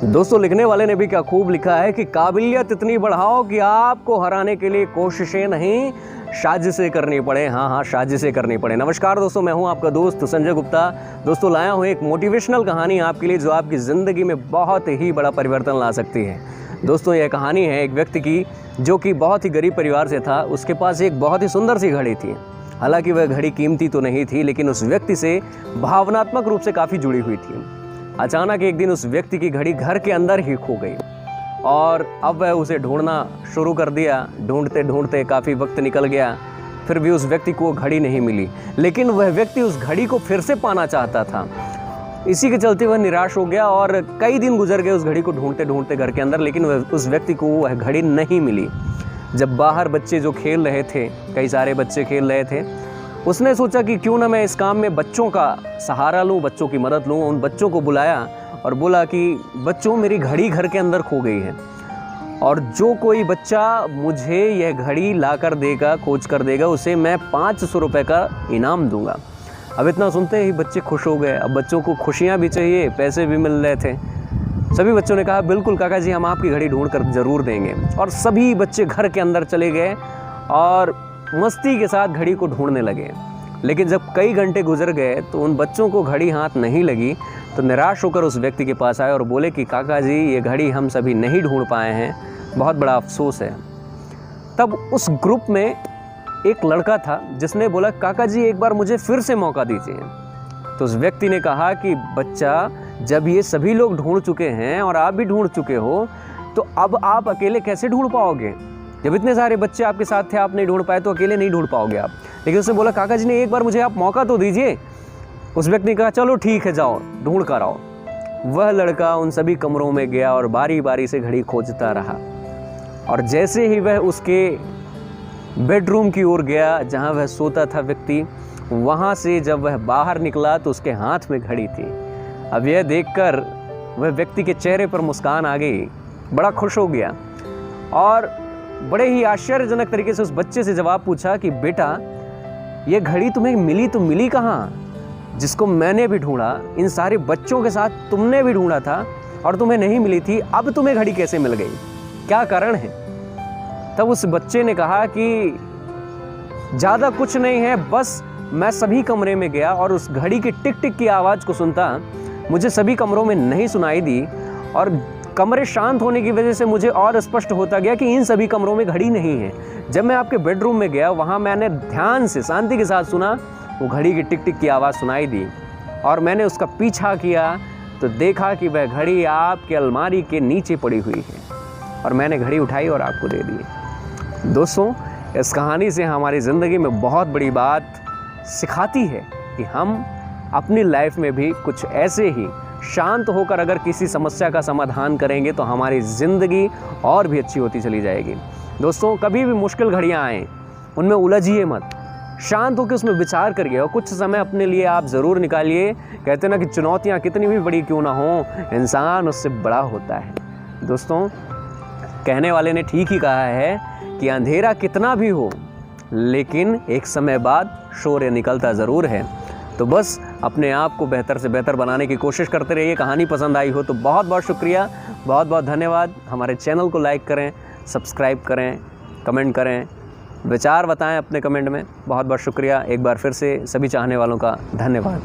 दोस्तों लिखने वाले ने भी क्या खूब लिखा है कि काबिलियत इतनी बढ़ाओ कि आपको हराने के लिए कोशिशें नहीं साजिशें करनी पड़े। हाँ, साजिशें करनी पड़े। नमस्कार दोस्तों, मैं हूं आपका दोस्त संजय गुप्ता। दोस्तों लाया हूं एक मोटिवेशनल कहानी आपके लिए जो आपकी ज़िंदगी में बहुत ही बड़ा परिवर्तन ला सकती है। दोस्तों यह कहानी है एक व्यक्ति की जो कि बहुत ही गरीब परिवार से था। उसके पास एक बहुत ही सुंदर सी घड़ी थी। हालांकि वह घड़ी कीमती तो नहीं थी, लेकिन उस व्यक्ति से भावनात्मक रूप से काफ़ी जुड़ी हुई थी। अचानक एक दिन उस व्यक्ति की घड़ी घर के अंदर ही खो गई और अब वह उसे ढूंढना शुरू कर दिया। ढूंढते ढूंढते काफ़ी वक्त निकल गया, फिर भी उस व्यक्ति को घड़ी नहीं मिली। लेकिन वह व्यक्ति उस घड़ी को फिर से पाना चाहता था। इसी के चलते वह निराश हो गया और कई दिन गुजर गए उस घड़ी को ढूंढते ढूंढते घर के अंदर, लेकिन उस व्यक्ति को वह घड़ी नहीं मिली। जब बाहर बच्चे जो खेल रहे थे, कई सारे बच्चे खेल रहे थे, उसने सोचा कि क्यों ना मैं इस काम में बच्चों का सहारा लूं, बच्चों की मदद लूं। उन बच्चों को बुलाया और बोला कि बच्चों, मेरी घड़ी घर के अंदर खो गई है और जो कोई बच्चा मुझे यह घड़ी ला कर देगा, खोज कर देगा, उसे मैं 500 रुपये का इनाम दूंगा। अब इतना सुनते ही बच्चे खुश हो गए। अब बच्चों को खुशियाँ भी चाहिए, पैसे भी मिल रहे थे। सभी बच्चों ने कहा बिल्कुल काका जी, हम आपकी घड़ी ढूंढ कर ज़रूर देंगे। और सभी बच्चे घर के अंदर चले गए और मस्ती के साथ घड़ी को ढूंढने लगे। लेकिन जब कई घंटे गुजर गए तो उन बच्चों को घड़ी हाथ नहीं लगी। तो निराश होकर उस व्यक्ति के पास आए और बोले कि काका जी, ये घड़ी हम सभी नहीं ढूंढ पाए हैं, बहुत बड़ा अफसोस है। तब उस ग्रुप में एक लड़का था जिसने बोला काका जी, एक बार मुझे फिर से मौका दीजिए। तो उस व्यक्ति ने कहा कि बच्चा, जब ये सभी लोग ढूंढ चुके हैं और आप भी ढूंढ चुके हो, तो अब आप अकेले कैसे ढूंढ पाओगे? जब इतने सारे बच्चे आपके साथ थे, आप नहीं ढूंढ पाए, तो अकेले नहीं ढूंढ पाओगे आप। लेकिन उसने बोला काका जी ने एक बार मुझे आप मौका तो दीजिए। उस व्यक्ति ने कहा चलो ठीक है, जाओ ढूंढ कर आओ। वह लड़का उन सभी कमरों में गया और बारी बारी से घड़ी खोजता रहा। और जैसे ही वह उसके बेडरूम की ओर गया जहां वह सोता था व्यक्ति, वहां से जब वह बाहर निकला तो उसके हाथ में घड़ी थी। अब यह देखकर वह व्यक्ति के चेहरे पर मुस्कान आ गई, बड़ा खुश हो गया और बड़े ही आश्चर्यजनक तरीके से उस बच्चे से जवाब पूछा कि बेटा, ये घड़ी तुम्हें मिली तो मिली कहाँ? जिसको मैंने भी ढूंढा, इन सारे बच्चों के साथ तुमने भी ढूंढा था और तुम्हें नहीं मिली थी, अब तुम्हें घड़ी कैसे मिल गई? क्या कारण है? तब उस बच्चे ने कहा कि ज़्यादा कुछ नहीं है, बस मैं सभी कमरे में गया और उस घड़ी की टिक टिक की आवाज़ को सुनता। मुझे सभी कमरों में नहीं सुनाई दी और कमरे शांत होने की वजह से मुझे और स्पष्ट होता गया कि इन सभी कमरों में घड़ी नहीं है। जब मैं आपके बेडरूम में गया, वहाँ मैंने ध्यान से शांति के साथ सुना, वो घड़ी की टिक टिक की आवाज़ सुनाई दी और मैंने उसका पीछा किया तो देखा कि वह घड़ी आपके अलमारी के नीचे पड़ी हुई है और मैंने घड़ी उठाई और आपको दे दी। दोस्तों, इस कहानी से हमारी ज़िंदगी में बहुत बड़ी बात सिखाती है कि हम अपनी लाइफ में भी कुछ ऐसे ही शांत होकर अगर किसी समस्या का समाधान करेंगे तो हमारी ज़िंदगी और भी अच्छी होती चली जाएगी। दोस्तों, कभी भी मुश्किल घड़ियाँ आएँ, उनमें उलझिए मत, शांत होकर उसमें विचार करिए और कुछ समय अपने लिए आप ज़रूर निकालिए। कहते हैं ना कि चुनौतियाँ कितनी भी बड़ी क्यों ना हो, इंसान उससे बड़ा होता है। दोस्तों, कहने वाले ने ठीक ही कहा है कि अंधेरा कितना भी हो, लेकिन एक समय बाद सूर्य निकलता ज़रूर है। तो बस अपने आप को बेहतर से बेहतर बनाने की कोशिश करते रहिए। कहानी पसंद आई हो तो बहुत बहुत शुक्रिया, बहुत बहुत धन्यवाद। हमारे चैनल को लाइक करें, सब्सक्राइब करें, कमेंट करें, विचार बताएं अपने कमेंट में। बहुत बहुत शुक्रिया एक बार फिर से सभी चाहने वालों का धन्यवाद।